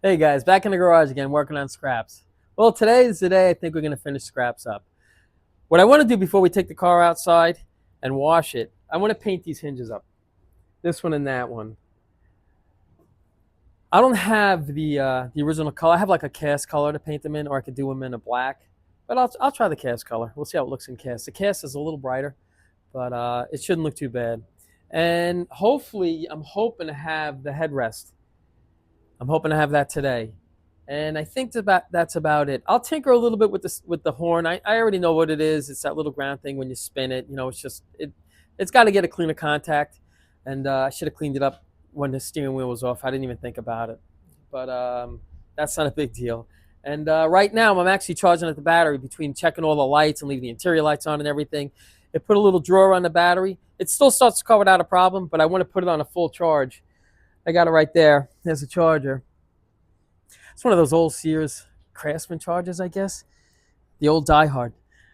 Hey guys, back in the garage again, working on scraps. Well, today is the day I think we're going to finish scraps up. What I want to do before we take the car outside and wash it, I want to paint these hinges up. This one and that one. I don't have the original color. I have like a cast color to paint them in, or I could do them in a black. But I'll try the cast color. We'll see how it looks in cast. The cast is a little brighter, but it shouldn't look too bad. And hopefully, I'm hoping to have the headrest. I'm hoping to have that today. And I think that's about it. I'll tinker a little bit with the horn. I already know what it is. It's that little ground thing when you spin it. It's just it's got to get a cleaner contact, and I should have cleaned it up when the steering wheel was off. I didn't even think about it, but that's not a big deal. And right now, I'm actually charging at the battery between checking all the lights and leaving the interior lights on and everything. It put a little drawer on the battery. It still starts to cover without a problem, but I want to put it on a full charge. I got it right there. There's a charger. It's one of those old Sears Craftsman chargers, I guess. The old Die Hard.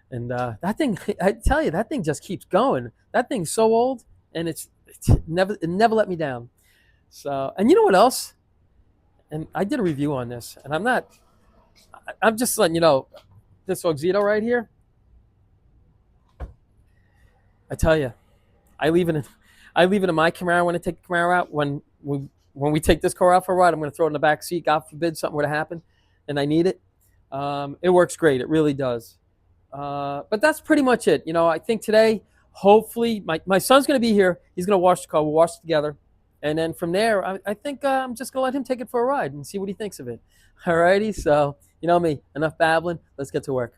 And that thing, I tell you, that thing just keeps going. That thing's so old, and it never let me down. So, and you know what else? And I did a review on this, and I'm just letting you know, this Auxito right here, I tell you, I leave it in, I leave it in my Camaro when I take the Camaro out. When we take this car out for a ride, I'm going to throw it in the back seat. God forbid something were to happen, and I need it. It works great. It really does. But that's pretty much it. I think today, hopefully, my son's going to be here. He's going to wash the car. We'll wash it together. And then from there, I think I'm just going to let him take it for a ride and see what he thinks of it. All righty. So, you know me, enough babbling. Let's get to work.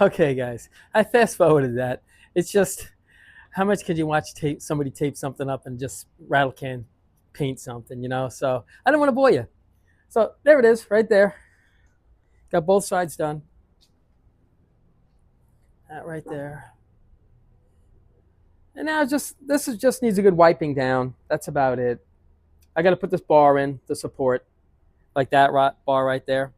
Okay, guys, I fast forwarded that. It's just how much could you watch somebody tape something up and just rattle can paint something, you know? So I don't want to bore you. So there it is, right there. Got both sides done. That right there. And now just needs a good wiping down. That's about it. I got to put this bar in to support, like that bar right there.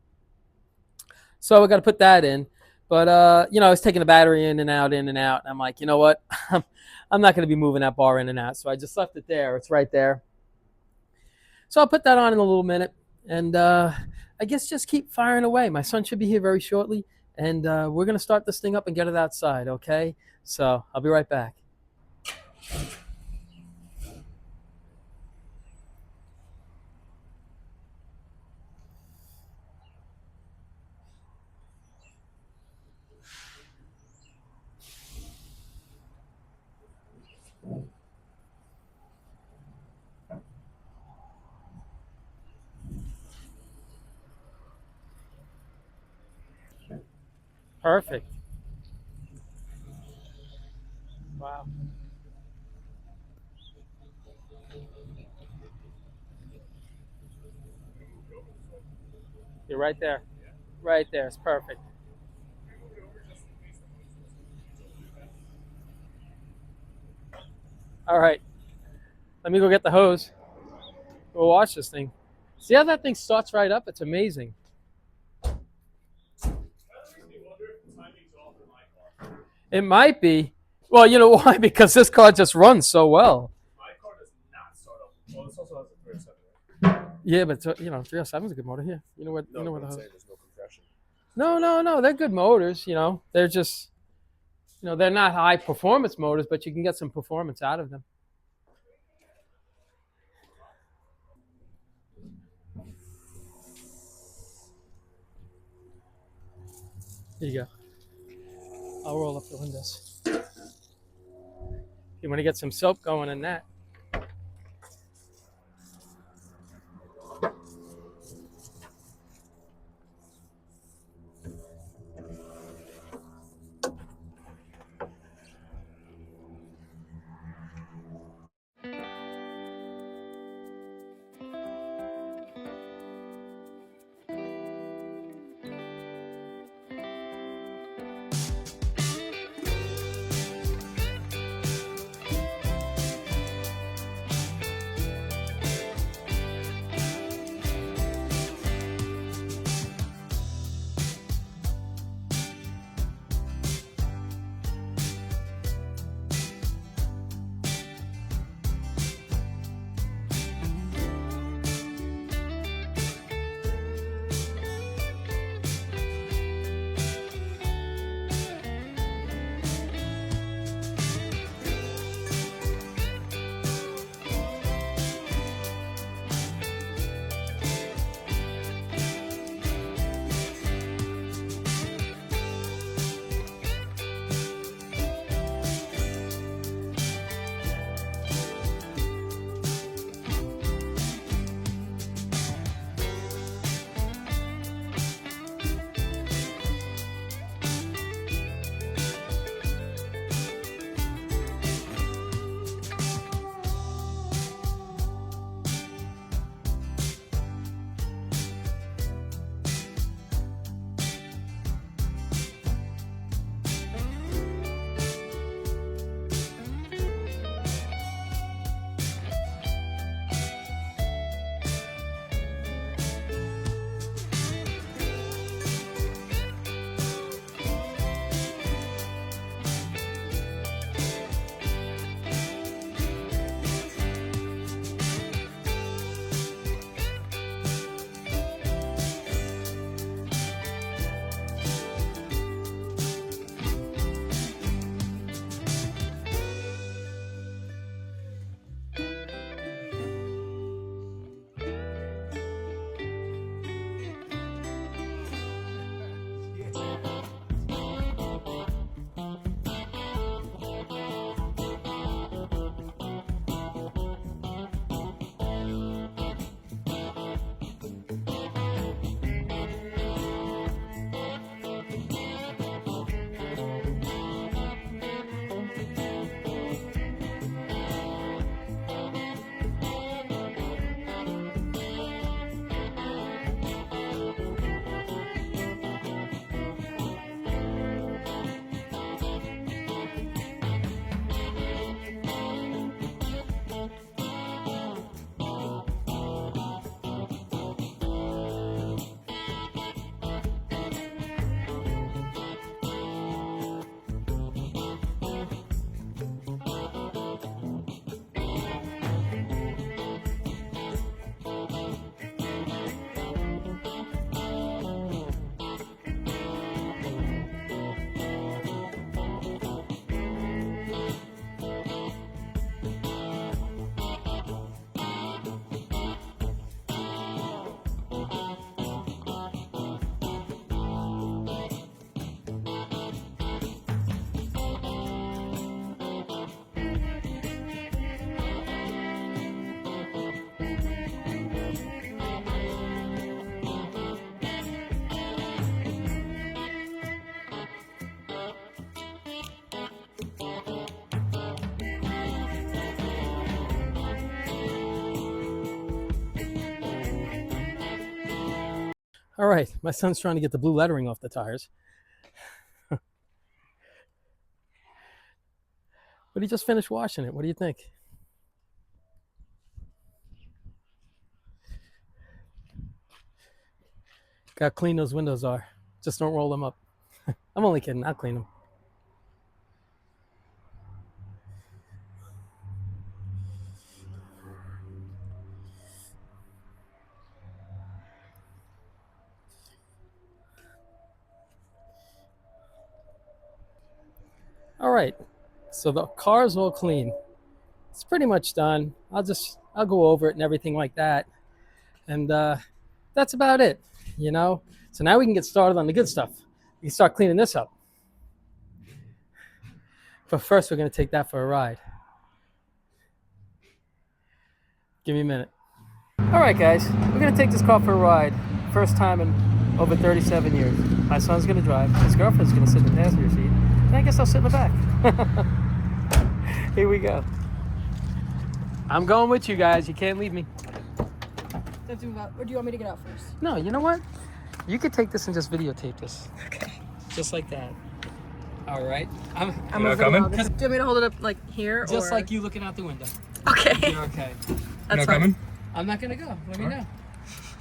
So I got to put that in. But I was taking the battery in and out, in and out. And I'm like, you know what? I'm not going to be moving that bar in and out. So I just left it there. It's right there. So I'll put that on in a little minute, and I guess just keep firing away. My son should be here very shortly, and we're gonna start this thing up and get it outside. Okay? So I'll be right back. Perfect. Wow. You're right there. Right there. It's perfect. All right. Let me go get the hose. We'll watch this thing. See how that thing starts right up? It's amazing. It might be. Well, you know why? Because this car just runs so well. My car does not start up. Well, this also has a 307. Yeah, but 307 is a good motor here. You know what? No, you know what I'm the hose. saying there's no compression. No. They're good motors. They're just they're not high performance motors, but you can get some performance out of them. Here you go. I'll roll up the windows. You want to get some soap going in that. All right, my son's trying to get the blue lettering off the tires. But he just finished washing it. What do you think? Got to clean those windows are. Just don't roll them up. I'm only kidding. I'll clean them. All right, so the car's all clean. It's pretty much done. I'll go over it and everything like that. And that's about it, you know? So now we can get started on the good stuff. We can start cleaning this up. But first, we're going to take that for a ride. Give me a minute. All right, guys, we're going to take this car for a ride. First time in over 37 years. My son's going to drive. His girlfriend's going to sit in the passenger seat. And I guess I'll sit in the back. Here we go. I'm going with you guys. You can't leave me. Or do you want me to get out first? No, you know what? You could take this and just videotape this. Okay. Just like that. All right. I'm not coming? Do you want me to hold it up like here? Just or? like you looking out the window. Okay. You're okay. That's not fine. coming? I'm not gonna go. Let me All know. right.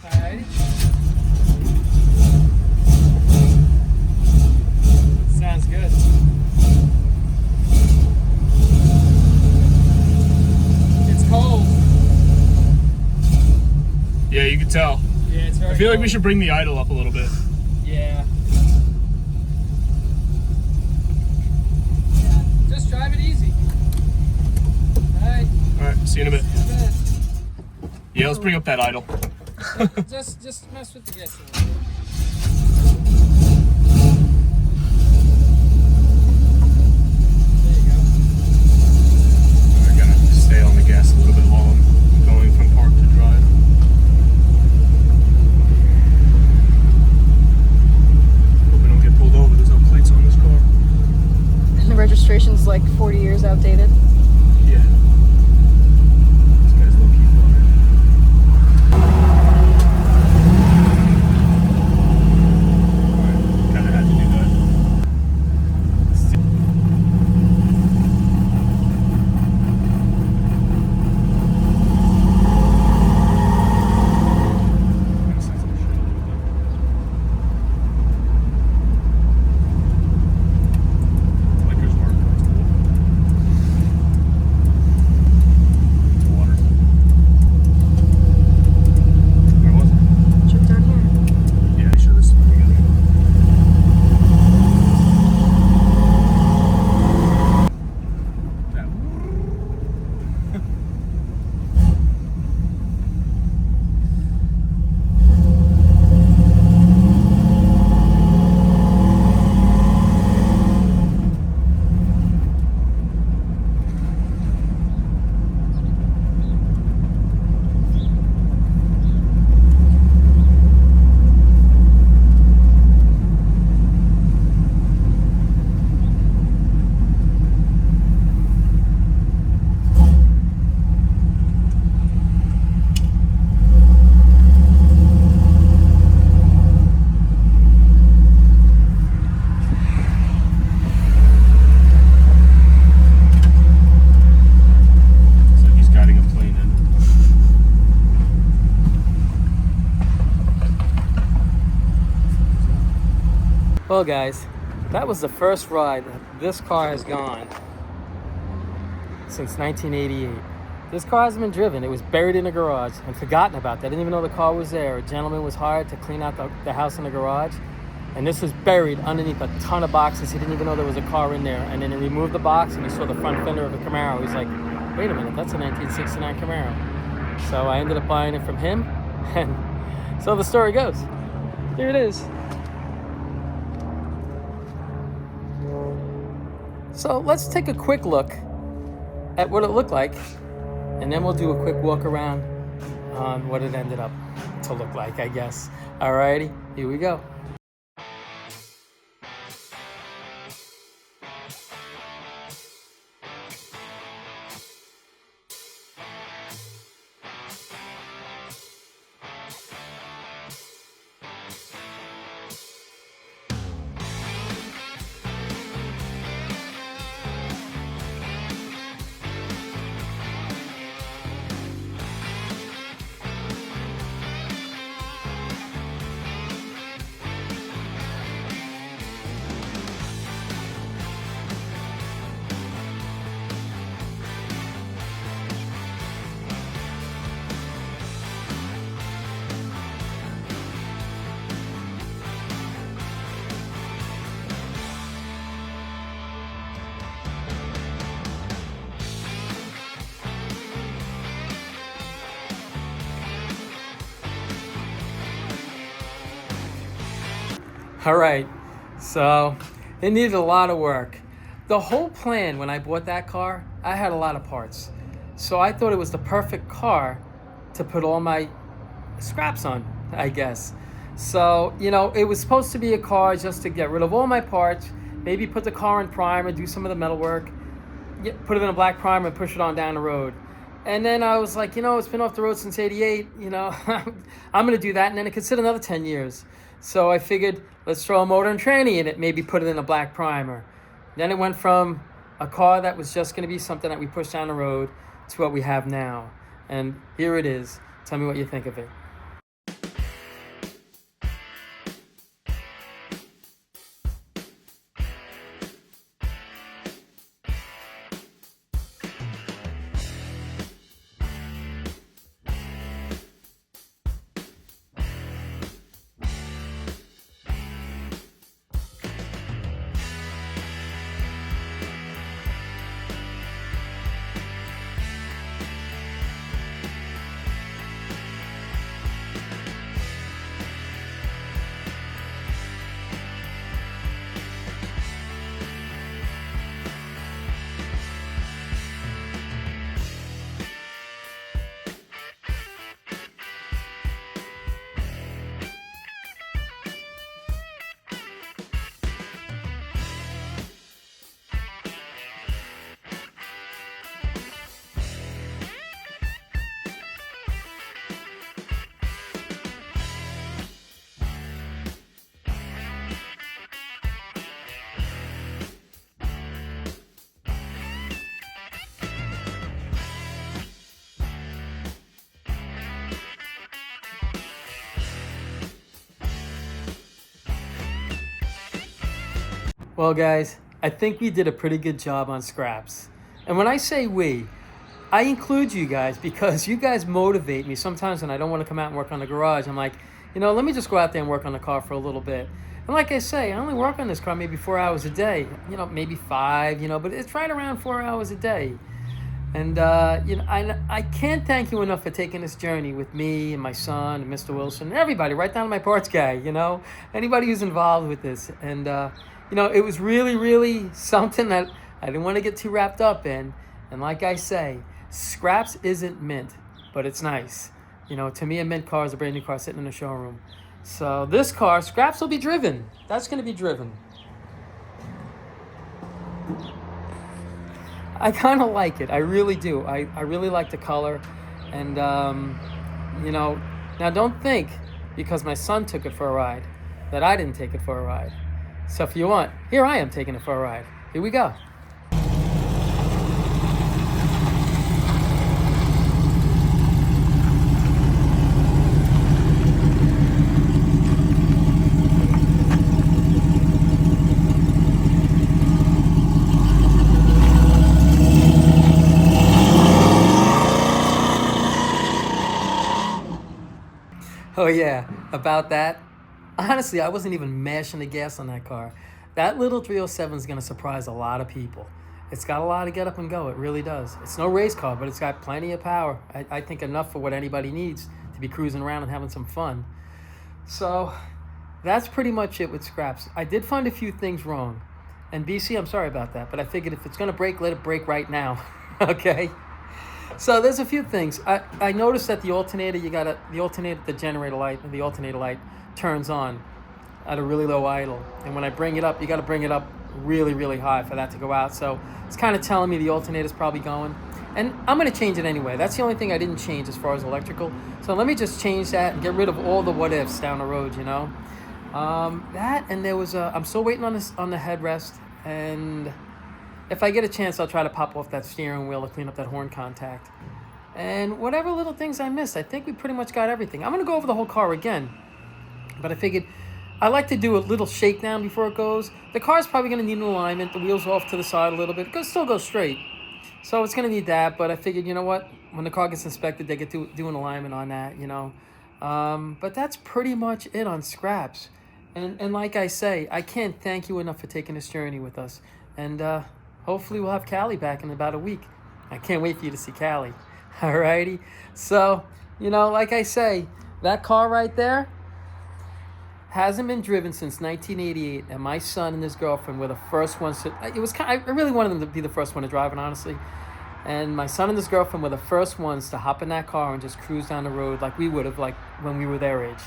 All right. Sounds good. It's cold. Yeah, you can tell. Yeah, it's very I feel like cold. we should bring the idle up a little bit. Yeah. Just drive it easy. All right. All right, see you in a bit. See you in a bit. Yeah, let's bring up that idle. just mess with the gas a little bit. There you go. I gotta stay on the gas a little bit while I'm going from park to drive. Hope I don't get pulled over. There's no plates on this car. And the registration's like 40 years outdated. Yeah. This guy's low key flying. Alright, kinda had to do that. Kinda sensitive shit a little bit. Blinkers work, that's cool. Water. Where was it? Trip down here. Yeah, I should have this together. That. Looks like he's guiding a plane in. Well, guys, that was the first ride that this car has gone since 1988. This car hasn't been driven. It was buried in a garage and forgotten about that. I didn't even know the car was there. A gentleman was hired to clean out the house in the garage, and this was buried underneath a ton of boxes. He didn't even know there was a car in there. And then he removed the box and he saw the front fender of a Camaro. He's like, wait a minute, that's a 1969 Camaro. So I ended up buying it from him, and so the story goes. Here it is. So let's take a quick look at what it looked like, and then we'll do a quick walk around on what it ended up to look like, I guess. Alrighty, here we go. All right, so it needed a lot of work. The whole plan when I bought that car, I had a lot of parts. So I thought it was the perfect car to put all my scraps on, I guess. So, it was supposed to be a car just to get rid of all my parts, maybe put the car in primer, do some of the metal work, put it in a black primer and push it on down the road. And then I was like, it's been off the road since 88, I'm going to do that. And then it could sit another 10 years. So I figured, let's throw a motor and tranny in it, maybe put it in a black primer. Then it went from a car that was just going to be something that we push down the road to what we have now. And here it is. Tell me what you think of it. Well, guys, I think we did a pretty good job on scraps. And when I say we, I include you guys because you guys motivate me. Sometimes when I don't want to come out and work on the garage, I'm like, let me just go out there and work on the car for a little bit. And like I say, I only work on this car maybe 4 hours a day, maybe 5, but it's right around 4 hours a day. And, I can't thank you enough for taking this journey with me and my son and Mr. Wilson and everybody, right down to my parts guy, anybody who's involved with this. And, it was really, really something that I didn't want to get too wrapped up in. And like I say, scraps isn't mint, but it's nice. To me, a mint car is a brand new car sitting in the showroom. So this car, scraps will be driven. That's going to be driven. I kind of like it. I really do. I really like the color. And, now don't think because my son took it for a ride that I didn't take it for a ride. So if you want, here I am taking it for a ride. Here we go. Oh yeah, about that. Honestly, I wasn't even mashing the gas on that car. That little 307 is going to surprise a lot of people. It's got a lot of get up and go. It really does. It's no race car, but it's got plenty of power. I think enough for what anybody needs to be cruising around and having some fun. So that's pretty much it with scraps. I did find a few things wrong. And BC, I'm sorry about that, but I figured if it's going to break, let it break right now. Okay? So there's a few things. I noticed that the alternator, the generator light, and the alternator light turns on at a really low idle. And when I bring it up, you got to bring it up really, really high for that to go out. So it's kind of telling me the alternator's probably going. And I'm going to change it anyway. That's the only thing I didn't change as far as electrical. So let me just change that and get rid of all the what ifs down the road, That, and there was I'm still waiting on the headrest. And if I get a chance, I'll try to pop off that steering wheel to clean up that horn contact. And whatever little things I missed, I think we pretty much got everything. I'm going to go over the whole car again. But I figured I like to do a little shakedown before it goes. The car's probably going to need an alignment. The wheels off to the side a little bit. It still goes straight. So it's going to need that. But I figured, you know what? When the car gets inspected, they get to do an alignment on that, But that's pretty much it on scraps. And like I say, I can't thank you enough for taking this journey with us. And hopefully we'll have Callie back in about a week. I can't wait for you to see Callie. Alrighty? So, like I say, that car right there, hasn't been driven since 1988, and my son and his girlfriend were the first ones to. It was kind. I really wanted them to be the first one to drive it, honestly. And my son and his girlfriend were the first ones to hop in that car and just cruise down the road like we would have, like when we were their age.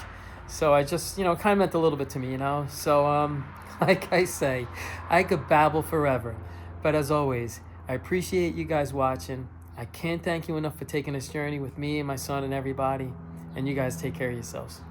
So I just, it kind of meant a little bit to me, So, like I say, I could babble forever. But as always, I appreciate you guys watching. I can't thank you enough for taking this journey with me and my son and everybody. And you guys take care of yourselves.